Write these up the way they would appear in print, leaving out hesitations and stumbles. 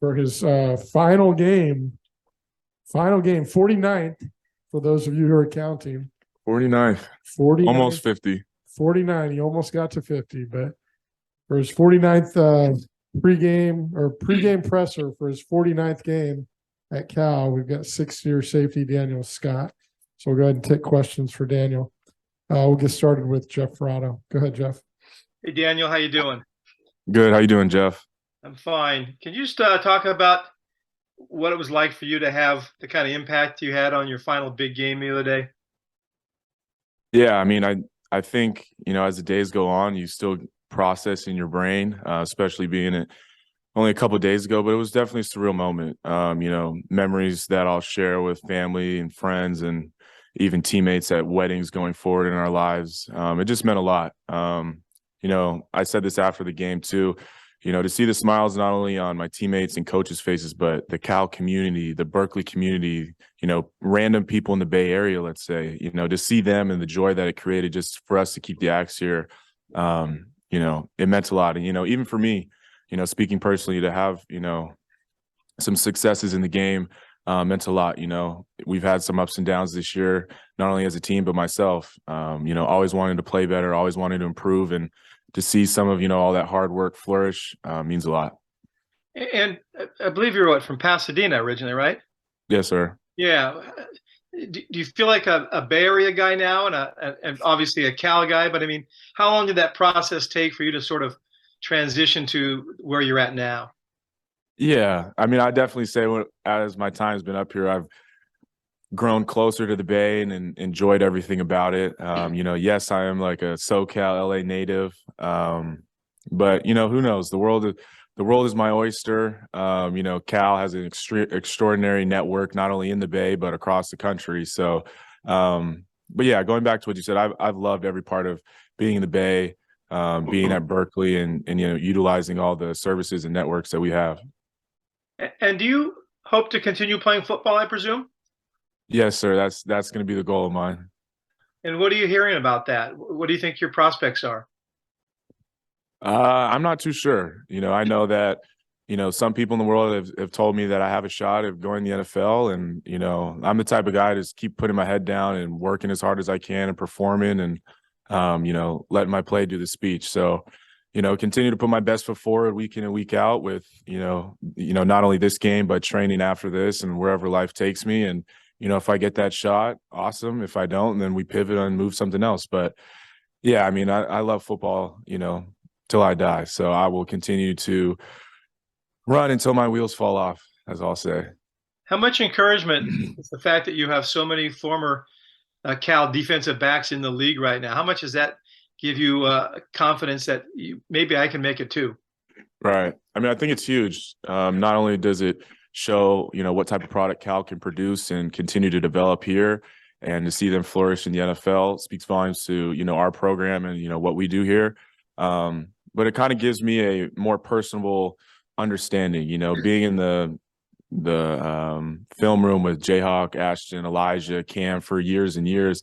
for his final game, 49th, for those of you who are counting. 49th, 49, almost 50. 49. He almost got to 50, but for his 49th pregame presser for his 49th game at Cal, we've got six-year safety Daniel Scott. So we'll go ahead and take questions for Daniel. We'll get started with Jeff Ferrato. Go ahead, Jeff. Hey, Daniel, how you doing? Good. How you doing, Jeff? I'm fine. Can you just talk about what it was like for you to have the kind of impact you had on your final big game the other day? Yeah, I mean, I think, as the days go on, you still process in your brain, especially being it only a couple of days ago, but it was definitely a surreal moment. Memories that I'll share with family and friends and even teammates at weddings going forward in our lives. It just meant a lot. I said this after the game too, to see the smiles not only on my teammates and coaches' faces, but the Cal community, the Berkeley community, random people in the Bay Area, let's say, to see them and the joy that it created just for us to keep the Axe here, it meant a lot. And, even for me, speaking personally, to have, some successes in the game meant a lot. We've had some ups and downs this year, not only as a team, but myself, always wanting to play better, always wanting to improve, and to see some of, all that hard work flourish means a lot. And I believe you're from Pasadena originally, right? Yes, sir. Yeah. Do you feel like a Bay Area guy now and obviously a Cal guy? But I mean, how long did that process take for you to sort of transition to where you're at now? Yeah, I mean, I definitely say as my time's been up here, I've grown closer to the Bay and enjoyed everything about it. Yes, I am like a SoCal, LA native, but who knows? The world is my oyster. Cal has an extraordinary network, not only in the Bay but across the country. So, but yeah, going back to what you said, I've loved every part of being in the Bay, being at Berkeley, and utilizing all the services and networks that we have. And do you hope to continue playing football, I presume? Yes, sir. That's going to be the goal of mine. And what are you hearing about that? What do you think your prospects are? I'm not too sure. I know that, some people in the world have told me that I have a shot of going to the NFL. And, I'm the type of guy to just keep putting my head down and working as hard as I can and performing and, letting my play do the speech. So, continue to put my best foot forward week in and week out with, not only this game, but training after this and wherever life takes me. And, if I get that shot, awesome. If I don't, then we pivot and move something else. But yeah, I mean, I love football, till I die. So I will continue to run until my wheels fall off, as I'll say. How much encouragement is the fact that you have so many former Cal defensive backs in the league right now? How much does that give you confidence that maybe I can make it too? Right. I mean, I think it's huge. Not only does it show, what type of product Cal can produce and continue to develop here, and to see them flourish in the NFL speaks volumes to, our program and, what we do here. But it kind of gives me a more personable understanding, being in the film room with Jayhawk, Ashton, Elijah, Cam for years and years,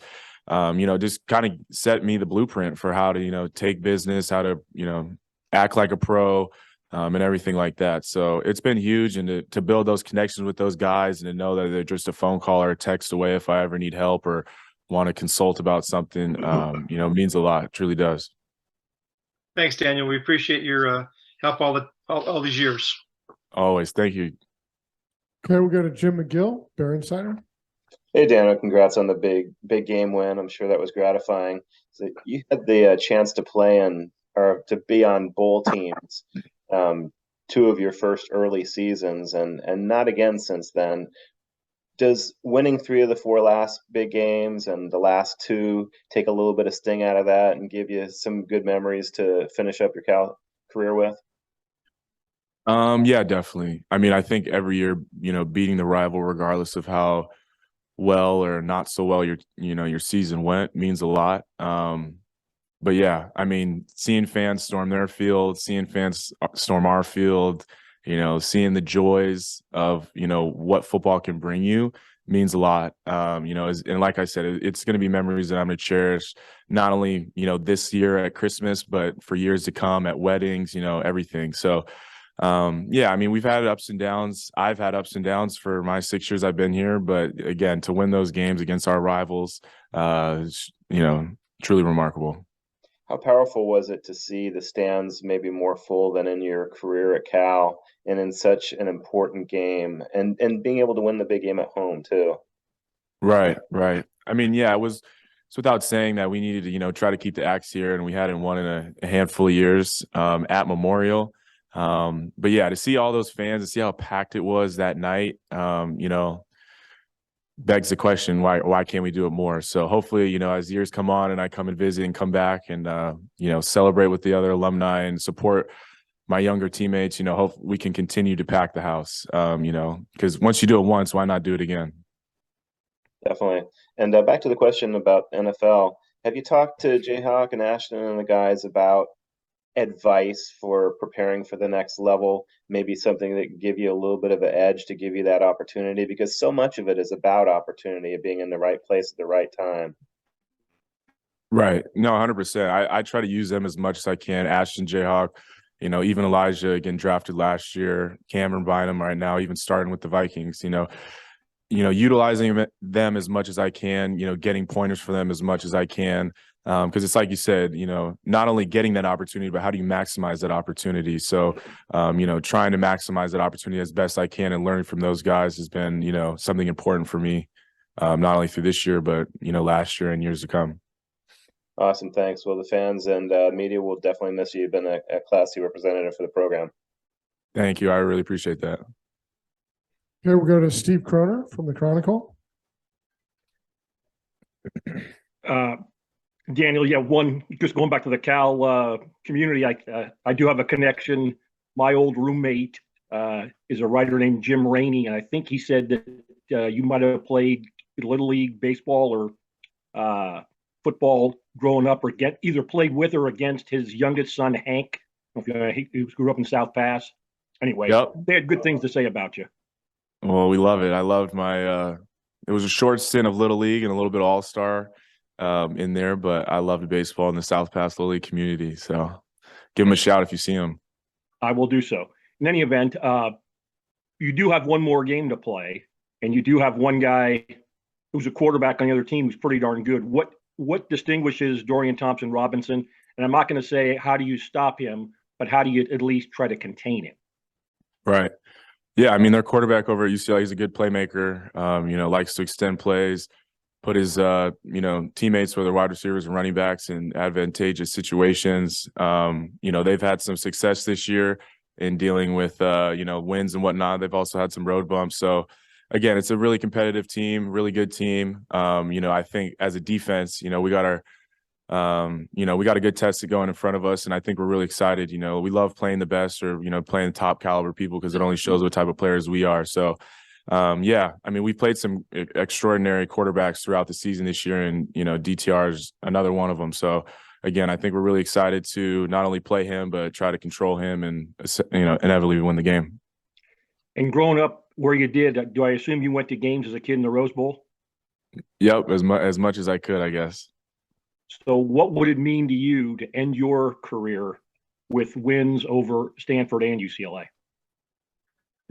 just kind of set me the blueprint for how to, take business, how to, act like a pro, and everything like that. So it's been huge. And to build those connections with those guys and to know that they're just a phone call or a text away if I ever need help or want to consult about something, means a lot. It truly does. Thanks, Daniel. We appreciate your help all these years. Always. Thank you. Okay, we'll go to Jim McGill, Bear Insider. Hey, Daniel, congrats on the big game win. I'm sure that was gratifying. So you had the chance to play or to be on bowl teams, two of your first early seasons, and not again since then. Does winning 3 of the 4 last big games and the last 2 take a little bit of sting out of that and give you some good memories to finish up your Cal career with? Yeah, definitely. I mean, I think every year, beating the rival, regardless of how well or not so well your season went, means a lot. But yeah, I mean, seeing fans storm their field, seeing fans storm our field, seeing the joys of, what football can bring you means a lot. And like I said, it's going to be memories that I'm going to cherish, not only, this year at Christmas, but for years to come at weddings, everything. So, yeah, I mean, we've had ups and downs. I've had ups and downs for my 6 years I've been here, but again, to win those games against our rivals, is, truly remarkable. How powerful was it to see the stands maybe more full than in your career at Cal and in such an important game and being able to win the big game at home too? Right, right. I mean, yeah, it's without saying that we needed to, try to keep the axe here, and we hadn't won in a handful of years at Memorial. But yeah, to see all those fans, to see how packed it was that night, begs the question, why can't we do it more? So hopefully, as years come on and I come and visit and come back and celebrate with the other alumni and support my younger teammates, hope we can continue to pack the house. Because once you do it once, why not do it again? Definitely. And back to the question about NFL, have you talked to Jayhawk and Ashton and the guys about advice for preparing for the next level? Maybe something that can give you a little bit of an edge to give you that opportunity, because so much of it is about opportunity of being in the right place at the right time. Right. No, 100%. I try to use them as much as I can. Ashton, Jayhawk, even Elijah getting drafted last year, Cameron Bynum right now, even starting with the Vikings, utilizing them as much as I can, getting pointers for them as much as I can. Because it's like you said, not only getting that opportunity, but how do you maximize that opportunity? So, trying to maximize that opportunity as best I can and learning from those guys has been, something important for me, not only through this year, but, last year and years to come. Awesome. Thanks. Well, the fans and media will definitely miss you. You've been a classy representative for the program. Thank you. I really appreciate that. Okay, we'll go to Steve Kroner from the Chronicle. Daniel, yeah, just going back to the Cal community, I do have a connection. My old roommate is a writer named Jim Rainey, and I think he said that you might have played Little League baseball or football growing up, or either played with or against his youngest son, Hank. He grew up in South Pass. Anyway, Yep. They had good things to say about you. Well, we love it. I loved my it was a short stint of Little League and a little bit of All-Star in there, but I loved baseball in the South Pass Little League community. So give him a shout if you see him. I will do so. In any event, you do have one more game to play, and you do have one guy who's a quarterback on the other team who's pretty darn good. What distinguishes Dorian Thompson-Robinson? And I'm not going to say how do you stop him, but how do you at least try to contain him? Right. Yeah, I mean, their quarterback over at UCLA, he's a good playmaker, likes to extend plays, put his, teammates, whether wide receivers and running backs, in advantageous situations. They've had some success this year in dealing with, wins and whatnot. They've also had some road bumps. So, again, it's a really competitive team, really good team. I think as a defense, we got our we got a good test going in front of us, and I think we're really excited. We love playing the best or, playing the top caliber people because it only shows what type of players we are. So, yeah, I mean, we played some extraordinary quarterbacks throughout the season this year, and, DTR is another one of them. So, again, I think we're really excited to not only play him, but try to control him and, inevitably win the game. And growing up where you did, do I assume you went to games as a kid in the Rose Bowl? Yep, as much as I could, I guess. So what would it mean to you to end your career with wins over Stanford and UCLA?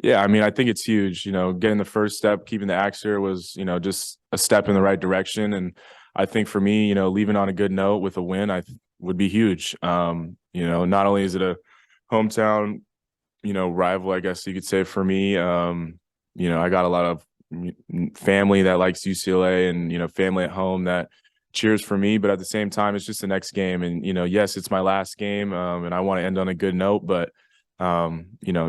Yeah, I mean, I think it's huge. Getting the first step, keeping the axe here was, just a step in the right direction. And I think for me, leaving on a good note with a win, would be huge. Not only is it a hometown, rival, I guess you could say for me. I got a lot of family that likes UCLA and, family at home that cheers for me, but at the same time, it's just the next game. And, yes, it's my last game, and I want to end on a good note, but,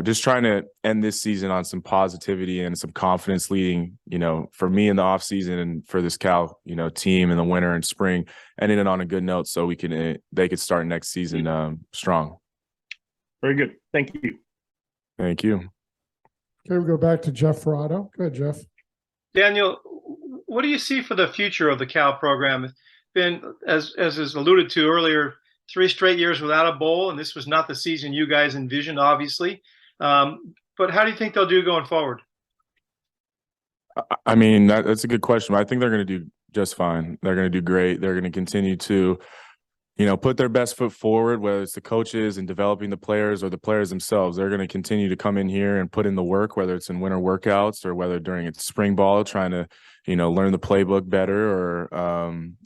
just trying to end this season on some positivity and some confidence leading, for me in the off season and for this Cal, team in the winter and spring, ending it on a good note so they could start next season strong. Very good. Thank you. Thank you. Okay, we'll go back to Jeff Ferrato. Go ahead, Jeff. Daniel, what do you see for the future of the Cal program? It's been, as is alluded to earlier, 3 straight years without a bowl, and this was not the season you guys envisioned, obviously. But how do you think they'll do going forward? I mean, that's a good question. I think they're going to do just fine. They're going to do great. They're going to continue to, put their best foot forward, whether it's the coaches and developing the players or the players themselves. They're going to continue to come in here and put in the work, whether it's in winter workouts or whether during its spring ball, trying to, learn the playbook better or,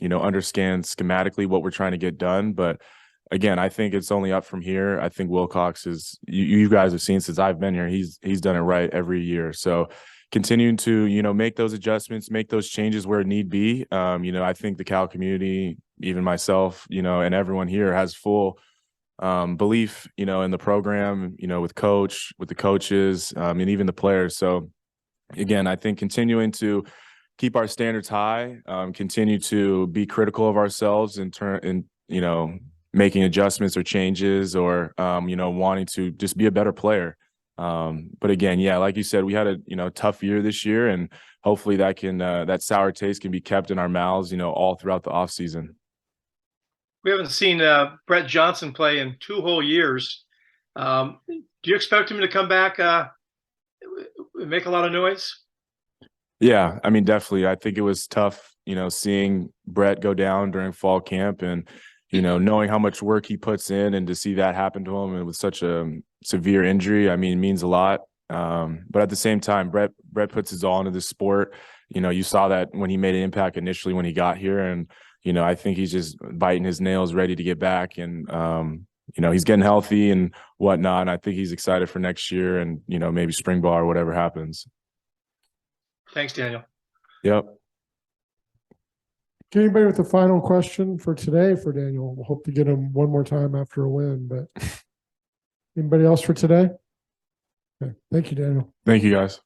understand schematically what we're trying to get done. But again, I think it's only up from here. I think Wilcox is, you guys have seen since I've been here, he's done it right every year. So continuing to, make those adjustments, make those changes where it need be. I think the Cal community, even myself, and everyone here has full belief, in the program, with coach, with the coaches, and even the players. So again, I think continuing to keep our standards high, continue to be critical of ourselves in making adjustments or changes or, wanting to just be a better player. But again, yeah, like you said, we had a, tough year this year, and hopefully that can, that sour taste can be kept in our mouths, all throughout the off season. We haven't seen Brett Johnson play in 2 whole years. Do you expect him to come back, make a lot of noise? Yeah, I mean, definitely. I think it was tough, seeing Brett go down during fall camp and, knowing how much work he puts in, and to see that happen to him and with such a severe injury, I mean, means a lot. But at the same time, Brett puts his all into the sport. You saw that when he made an impact initially when he got here, and I think he's just biting his nails, ready to get back, and he's getting healthy and whatnot. And I think he's excited for next year, and maybe spring ball or whatever happens. Thanks, Daniel. Yep. Okay, anybody with a final question for today for Daniel? We'll hope to get him one more time after a win, but anybody else for today? Okay. Thank you, Daniel. Thank you, guys.